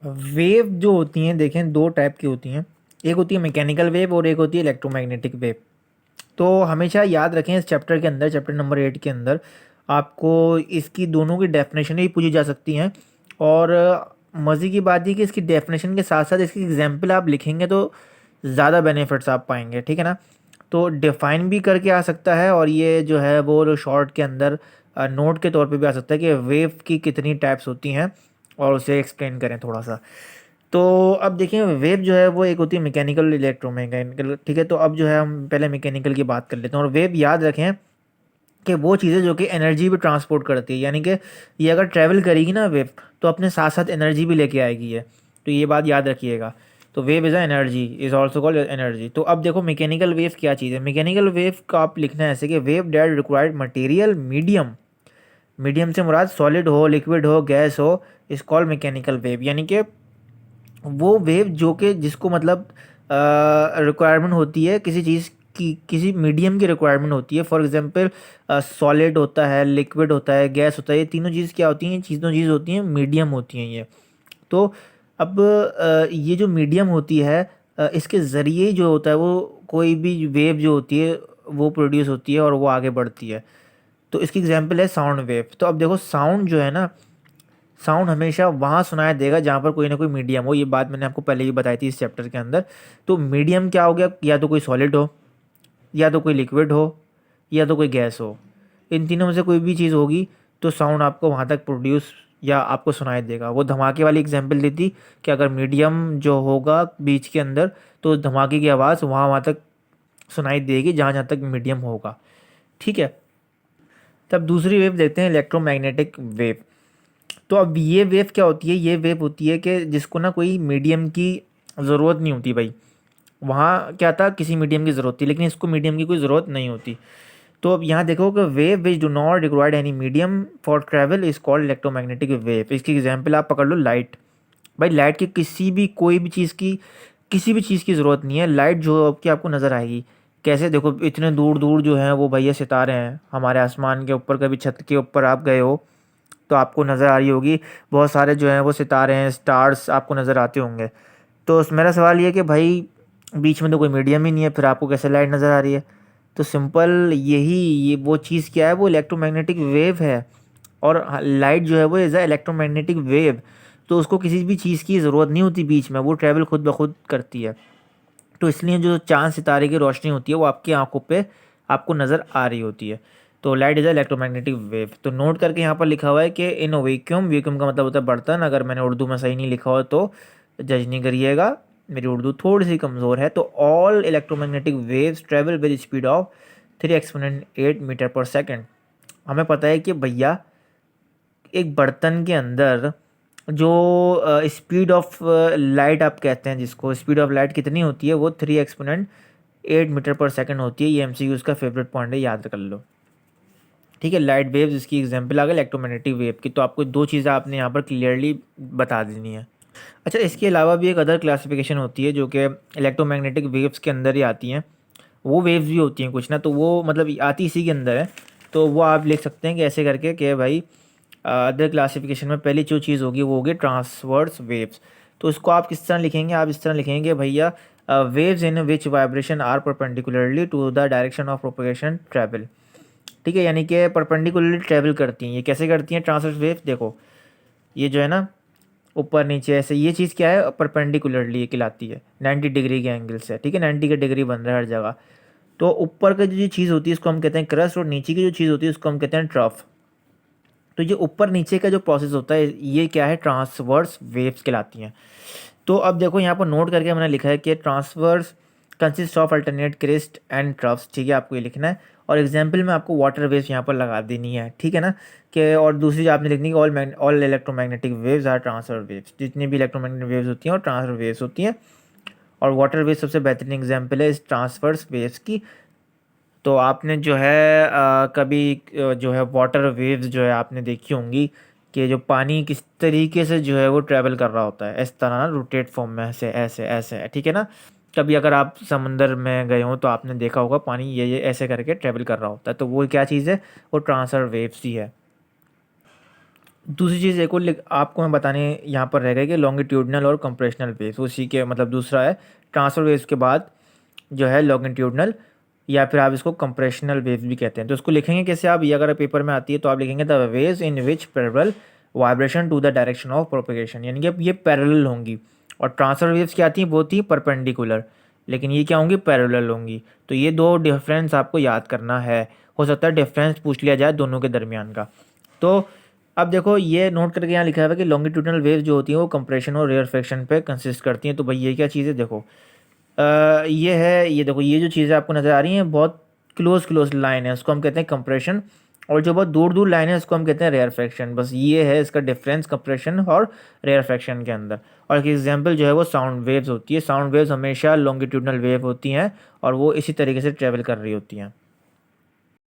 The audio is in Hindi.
वेव जो होती हैं देखें दो टाइप की होती हैं, एक होती है मैकेनिकल वेव और एक होती है इलेक्ट्रोमैग्नेटिक वेव। तो हमेशा याद रखें इस चैप्टर के अंदर, चैप्टर नंबर 8 के अंदर आपको इसकी दोनों की डेफिनेशन भी पूछी जा सकती हैं। और मज़े की बात ये कि इसकी डेफिनेशन के साथ साथ इसकी एग्जाम्पल आप लिखेंगे तो ज़्यादा बेनिफिट्स आप पाएंगे, ठीक है ना। तो डिफाइन भी करके आ सकता है और ये जो है वो शॉर्ट के अंदर नोट के तौर पे भी आ सकता है कि वेव की कितनी टाइप्स होती हैं और उसे एक्सप्लेन करें थोड़ा सा। तो अब देखिए वेव जो है वो एक होती है मैकेनिकल इलेक्ट्रोमैकेनिकल, ठीक है। तो अब जो है हम पहले मैकेनिकल की बात कर लेते हैं। और वेव याद रखें कि वो चीज़ें जो कि एनर्जी भी ट्रांसपोर्ट करती है, यानी कि ये अगर ट्रैवल करेगी ना वेव, तो अपने साथ साथ एनर्जी भी लेके आएगी ये। तो ये बात याद रखिएगा। तो wave is a energy, is also called energy. तो अब देखो मैकेनिकल वेव क्या चीज़ है। मैकेनिकल वेव का आप लिखना है ऐसे कि wave that required material medium, medium से मुराद सॉलिड हो, लिक्विड हो, गैस हो, इस कॉल्ड मैकेनिकल वेव। यानी कि वो वेव जो कि जिसको मतलब रिक्वायरमेंट होती है किसी चीज़ की, किसी मीडियम की रिक्वायरमेंट होती है। फॉर एग्जांपल सॉलिड होता है, लिक्विड होता है, गैस होता है, ये तीनों चीज़ क्या होती हैं, तीनों चीज़ होती हैं मीडियम होती हैं ये। तो अब ये जो मीडियम होती है इसके ज़रिए जो होता है वो कोई भी वेव जो होती है वो प्रोड्यूस होती है और वो आगे बढ़ती है। तो इसकी एग्जांपल है साउंड वेव। तो अब देखो साउंड जो है ना, साउंड हमेशा वहाँ सुनाई देगा जहाँ पर कोई ना कोई मीडियम हो। ये बात मैंने आपको पहले ही बताई थी इस चैप्टर के अंदर। तो मीडियम क्या हो गया, या तो कोई सॉलिड हो, या तो कोई लिक्विड हो, या तो कोई गैस हो। इन तीनों में से कोई भी चीज़ होगी तो साउंड आपको वहाँ तक प्रोड्यूस या आपको सुनाई देगा। वो धमाके वाली एग्जांपल दी थी कि अगर मीडियम जो होगा बीच के अंदर तो धमाके की आवाज़ वहाँ वहाँ तक सुनाई देगी जहाँ जहाँ तक मीडियम होगा, ठीक है। तब दूसरी वेव देखते हैं, इलेक्ट्रोमैग्नेटिक वेव। तो अब ये वेव क्या होती है, ये वेव होती है कि जिसको ना कोई मीडियम की ज़रूरत नहीं होती भाई। वहाँ क्या था, किसी मीडियम की ज़रूरत थी, लेकिन इसको मीडियम की कोई ज़रूरत नहीं होती। तो अब यहाँ देखो कि wave which do not required any medium for travel is called electromagnetic wave. इसकी एग्जांपल आप पकड़ लो लाइट। भाई लाइट की किसी भी कोई भी चीज़ की, किसी भी चीज़ की ज़रूरत नहीं है। लाइट जो आपकी आपको नज़र आएगी कैसे, देखो इतने दूर दूर जो हैं वो भैया सितारे हैं हमारे आसमान के ऊपर। कभी छत के ऊपर आप गए हो तो आपको नज़र आ रही होगी बहुत सारे जो हैं वो सितारे हैं, स्टार्स आपको नज़र आते होंगे। तो मेरा सवाल ये कि भाई बीच में तो कोई मीडियम ही नहीं है, फिर आपको कैसे लाइट नज़र आ रही है। तो सिंपल यही, ये वो चीज़ क्या है, वो इलेक्ट्रोमैग्नेटिक वेव है। और लाइट जो है वो इज़ अ इलेक्ट्रोमैग्नेटिक वेव। तो उसको किसी भी चीज़ की ज़रूरत नहीं होती बीच में, वो ट्रैवल खुद ब खुद करती है। तो इसलिए जो चाँद सितारे की रोशनी होती है वो आपकी आंखों पे आपको नज़र आ रही होती है। तो light is a electromagnetic wave. तो नोट करके यहाँ पर लिखा हुआ है कि इन वैक्यूम, वैक्यूम का मतलब होता है बर्तन। अगर मैंने उर्दू में सही नहीं लिखा हो तो जज नहीं करिएगा, मेरी उर्दू थोड़ी सी कमज़ोर है। तो all electromagnetic waves travel with speed of 3 exponent 8 metre per second. हमें पता है कि भैया एक बर्तन के अंदर जो स्पीड ऑफ लाइट आप कहते हैं, जिसको स्पीड ऑफ लाइट कितनी होती है, वो 3 एक्सपोनेंट 8 मीटर पर सेकंड होती है। ये एमसीक्यूज़ का फेवरेट पॉइंट है, याद कर लो, ठीक है। लाइट वेव्स इसकी एग्जांपल आ गई इलेक्ट्रोमैग्नेटिक वेव की। तो आपको दो चीज़ें आपने यहाँ पर क्लियरली बता देनी है। अच्छा, इसके अलावा भी एक अदर क्लासिफिकेशन होती है जो कि इलेक्ट्रोमैग्नेटिक वेव्स के अंदर ही आती हैं। वो वेव्स भी होती हैं कुछ ना, तो वो मतलब आती इसी के अंदर है। तो वो आप लिख सकते हैं कि ऐसे करके कि भाई अदर क्लासिफिकेशन में पहली जो चीज़ होगी वो होगी ट्रांसवर्स वेव्स। तो इसको आप किस तरह लिखेंगे, आप इस तरह लिखेंगे भैया, waves in which vibration are perpendicularly to the direction of propagation travel, ठीक है। यानी कि परपेंडिकुलरली ट्रैवल करती हैं। ये कैसे करती हैं ट्रांसवर्स वेव, देखो ये जो है ना ऊपर नीचे ऐसे, ये चीज़ क्या है, परपेंडिकुलरली ये कहलाती है 90 डिग्री के एंगल से, ठीक है। 90 का डिग्री बन रहा है हर जगह। तो ऊपर का जो चीज़ होती है इसको हम कहते हैं क्रस्ट, और नीचे की जो चीज़ होती है उसको हम कहते हैं ट्रफ। तो ये ऊपर नीचे का जो प्रोसेस होता है ये क्या है, ट्रांसवर्स वेव्स कहलाती हैं। तो अब देखो यहाँ पर नोट करके मैंने लिखा है कि transverse consist of alternate crest and troughs, ठीक है, आपको ये लिखना है। और एग्जाम्पल में आपको वाटर वेव्स यहाँ पर लगा देनी है, ठीक है ना। कि और दूसरी जो आपने लिखनी है, all electromagnetic waves are transfer waves. जितनी भी इलेक्ट्रोमैग्नेटिक वेव्स होती हैं और ट्रांसफर वेव्स होती हैं। और वाटर वेव सबसे बेहतरीन एग्जाम्पल है इस ट्रांसफर्स वेव्स की। तो आपने जो है कभी जो है वाटर वेव्स जो है आपने देखी होंगी कि जो पानी किस तरीके से जो है वो ट्रैवल कर रहा होता है, इस तरह ना रोटेट फॉर्म में, ऐसे ऐसे ऐसे, ठीक है ना। कभी अगर आप समंदर में गए हो तो आपने देखा होगा पानी ये ऐसे करके ट्रैवल कर रहा होता है। तो वो क्या चीज़ है, वो ट्रांसफर वेव्स ही है। दूसरी चीज़ एक और आपको मैं बताने यहाँ पर रह गया कि लॉन्गिट्यूडनल और कंप्रेशनल वेव्स, उसी के मतलब दूसरा है ट्रांसफर वेव्स के बाद जो है लॉन्गिट्यूडनल, या फिर आप इसको कंप्रेशनल वेव्स भी कहते हैं। तो इसको लिखेंगे कैसे आप, ये अगर पेपर में आती है तो आप लिखेंगे the waves in which parallel vibration to the direction of propagation, यानी कि अब ये पैरेलल होंगी। और ट्रांसफर वेव्स क्या आती हैं, वो थी परपेंडिकुलर, लेकिन ये क्या होंगी, पैरेलल होंगी। तो ये दो डिफरेंस आपको याद करना है, हो सकता है डिफरेंस पूछ लिया जाए दोनों के दरमियान का। तो अब देखो ये नोट करके यहाँ लिखा हुआ है कि लॉन्गिट्यूडनल वेव जो होती है वो कंप्रेशन और रेयरफेक्शन पे कंसिस्ट करती हैं। तो भाई ये क्या चीज़ है, देखो ये है, ये देखो ये जो चीज़ें आपको नज़र आ रही हैं बहुत क्लोज लाइन है, उसको हम कहते हैं कंप्रेशन, और जो बहुत दूर दूर लाइन है उसको हम कहते हैं रेयरफेक्शन। बस ये है इसका डिफरेंस कंप्रेशन और रेयरफेक्शन के अंदर। और एक एग्जांपल जो है वो साउंड वेव्स होती है। साउंड वेव्स हमेशा लॉन्गिट्यूडनल वेव होती हैं और वो इसी तरीके से ट्रेवल कर रही होती हैं।